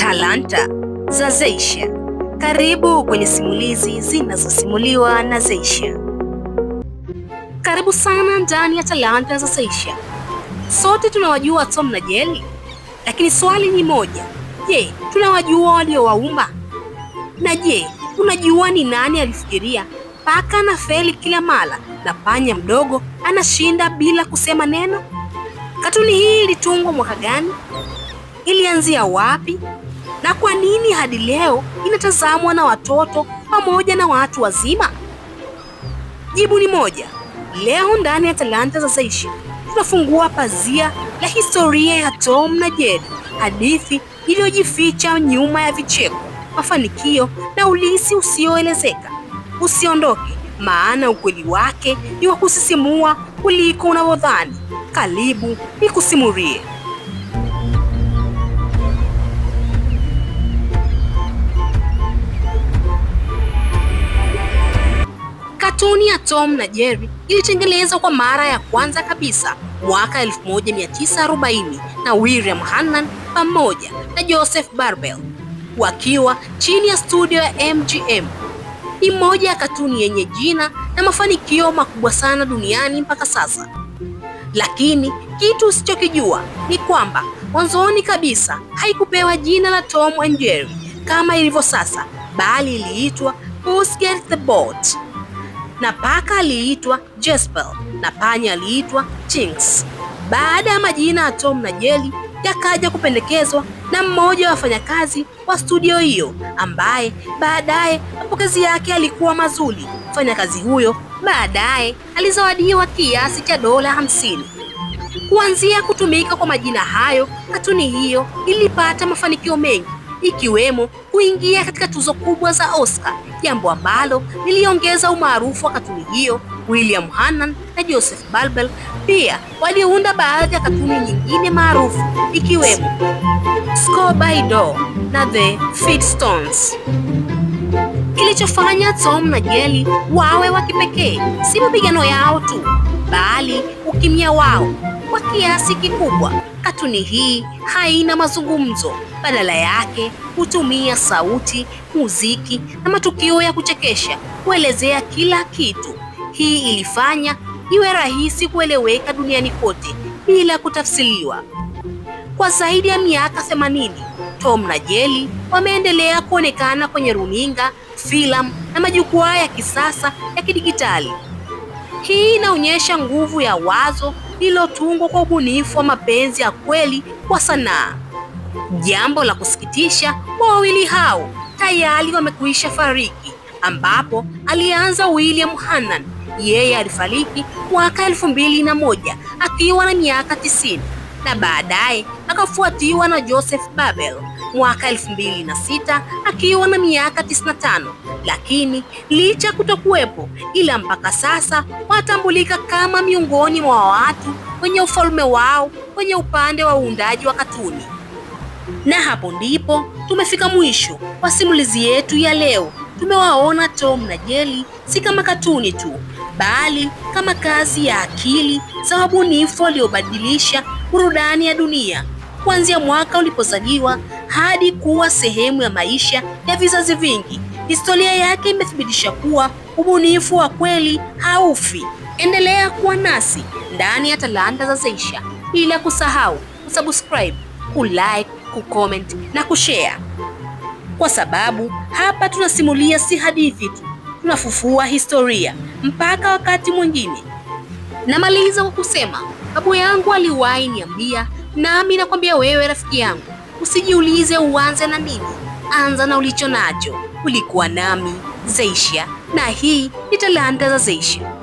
Talanta za Zeysha. Karibu kwenye simulizi zinazosimuliwa na Zeysha. Karibu sana ndani ya Talanta za Zeysha. Sote tunawajua Tom na Jerry, lakini swali ni moja. Je, tunawajua waliowaumba? Na je, unajua ni nani alifikiria paka na feli kila mara na panya mdogo anashinda bila kusema neno? Katuni hii ilitungwa mwaka gani? Ilianzia wapi? Na kwa nini hadi leo inatazamwa na watoto pamoja na watu wazima? Jibu ni moja. Leo ndani ya Talanta za Zeysha tunafungua pazia la historia ya Tom na Jerry, hadithi iliyojificha nyuma ya vicheko, mafanikio na ulisi usioelezeka. Usiondoke, maana ukweli wake ni wa kusisimua kuliko unavyodhani. Karibu nikusimulie. Katuni ya Tom na Jerry ilitengenezwa kwa mara ya kwanza kabisa mwaka 1940 na William Hannan pamoja na Joseph Barbel wakiwa chini ya studio ya MGM. Ni moja ya katuni yenye jina na mafanikio makubwa sana duniani mpaka sasa. Lakini kitu usichokijua ni kwamba mwanzoni kabisa haikupewa jina la Tom and Jerry kama ilivyo sasa, bali iliitwa Puss Gets the Boat, na paka aliitwa Jespel na panya aliitwa Chinks. Baada ya majina ya Tom na Jerry yakaja kupendekezwa na mmoja wa wafanyakazi wa studio hiyo, ambaye baadaye mapokezi yake alikuwa mazuri. Mfanyakazi huyo baadaye alizawadiwa kiasi cha $50. Kuanzia kutumika kwa majina hayo, katuni hiyo ilipata mafanikio mengi, ikiwemo kuingia katika tuzo kubwa za Oscar, jambo ambalo liliongeza umaarufu wa katuni hiyo. William Hannan na Joseph Barbel pia waliunda baadhi ya katuni nyingine maarufu, ikiwemo Scooby-Doo na The Flintstones. Kilichofanya Tom na Jerry wawe wa kipekee si mapigano yao tu, bali ukimya wao. Kwa kiasi kikubwa, katuni hii haina mazungumzo, badala yake hutumia sauti, muziki na matukio ya kuchekesha kuelezea kila kitu. Hii ilifanya iwe rahisi kueleweka duniani kote bila kutafsiriwa. Kwa zaidi ya miaka 80, Tom na Jerry wameendelea kuonekana kwenye runinga, filamu na majukwaa ya kisasa ya kidigitali. Hii inaonyesha nguvu ya wazo lililotungwa kwa ubunifu wa mapenzi ya kweli kwa sanaa. Jambo la kusikitisha, wawili hao tayari wamekwisha fariki, ambapo alianza William Hannan. Yeye alifariki mwaka 2001 akiwa na miaka 90, na baadaye akafuatiwa na Joseph Barbel mwaka 2006 akiwa na miaka 95. Lakini licha kutokuwepo, ila mpaka sasa watambulika kama miongoni mwa watu wenye ufalme wao kwenye upande wa uundaji wa katuni. Na hapo ndipo tumefika mwisho wa simulizi yetu ya leo. Tumewaona Tom na Jerry si kama katuni tu, bali kama kazi ya akili za wabunifu waliobadilisha burudani ya dunia, kuanzia mwaka ulipozaliwa hadi kuwa sehemu ya maisha ya vizazi vingi. Historia yake imethibitisha kuwa ubunifu wa kweli haufi. Endelea kuwa nasi ndani ya Talanta za Zeysha, bila kusahau kusubscribe, kulike, kucomment na kushare, kwa sababu hapa tunasimulia si hadithi tu, tunafufua historia. Mpaka wakati mwingine. Namaliza kwa kusema babu yangu aliwahi niambia, nami nakwambia wewe rafiki yangu, usijiulize uanze na nini, anza na ulicho nacho. Ulikuwa nami Zeysha, na hii ni Talanta za Zeysha.